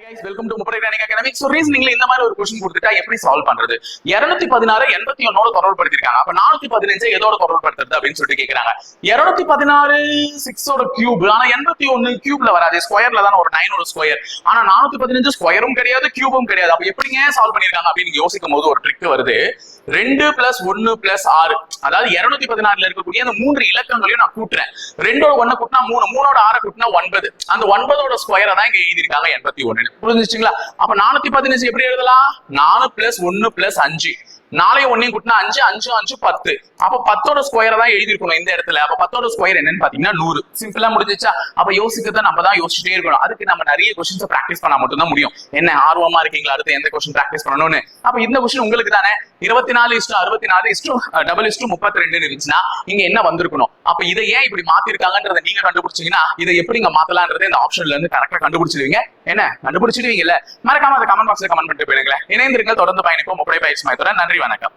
Welcome to முப்படை training academy. So ரீசனிங்ல இந்த மாதிரி ஒரு क्वेश्चन கொடுத்துட்டா எப்படி சால்வ் பண்றது? 216 81 தொடர்பு படுத்திருக்காங்க. அப்ப 415 எதோட தொடர்பு படுத்துறது அப்படின்னு சொல்லிட்டு கேக்குறாங்க. 216 6 ஓட கியூப். ஆனா 81 கியூப்ல வராது, ஸ்கொயர்ல தான் ஒரு 9 ஓட ஸ்கொயர். ஆனா 415 ஸ்கொயரும் கிடையாது கியூபும் கிடையாது. அப்ப எப்படிங்க சால்வ் பண்ணிருக்காங்க அப்படின்னு யோசிக்கும் போது ஒரு ட்ரிக் வருது. 2 + 1 + 6, அதாவது 216ல இருக்கக்கூடிய அந்த 3 இலக்கங்களையும் நான் கூட்டுறேன். 2 ஓட 1 கூட்டினா 3, 3 ஓட 6 கூட்டினா 9. அந்த 9 ஓட ஸ்கொயரை தான் இங்க எழுதிருக்காங்க 81. புரிஞ்சுச்சுங்களா? அப்ப 415 எப்படி எழுதலாம்? 4 + 1 + 5. 4 1 கூட்டினா 5, 5 5 10. அப்ப 10ஓட ஸ்கொயரை தான் எழுதிருக்கணும் இந்த இடத்துல. அப்ப 10ஓட ஸ்கொயர் என்னன்னு பாத்தீங்கன்னா 100. சிம்பிளா முடிஞ்சிச்சா? அப்ப யோசிக்கிறத நம்ம தான் யோசிச்சுட்டே இருக்கணும். அதுக்கு நம்ம நிறைய क्वेश्चंस பிராக்டிஸ் பண்ணா மட்டும் தான் முடியும். என்ன ஆர்வமா இருக்கீங்களா அடுத்து எந்த क्वेश्चन பிராக்டிஸ் பண்ணணும்னு? அப்ப இந்த क्वेश्चन உங்களுக்கு தானே. 24:64:32 இருந்துச்சுன்னா இங்க என்ன வந்திருக்கணும்? அப்ப இதை ஏன் இப்படி மாத்திருக்காங்கன்றத நீங்க கண்டுபிடிச்சீங்கன்னா இதை எப்படி இங்க மாத்தலாம்ன்றது இந்த ஆப்ஷன்ல இருந்து கரெக்டா கண்டுபிடிச்சிடுவீங்க. என்ன கண்டுபிடிச்சிடுவீங்கல்ல? மறக்காம அதை கமெண்ட் பாக்ஸ்ல கமெண்ட் பண்ணிட்டு போயிடுங்க. இணைந்திருங்க, தொடர்ந்து பயணிப்போம் முப்படை பயிற்சி மையத்துடன். நன்றி, வணக்கம்.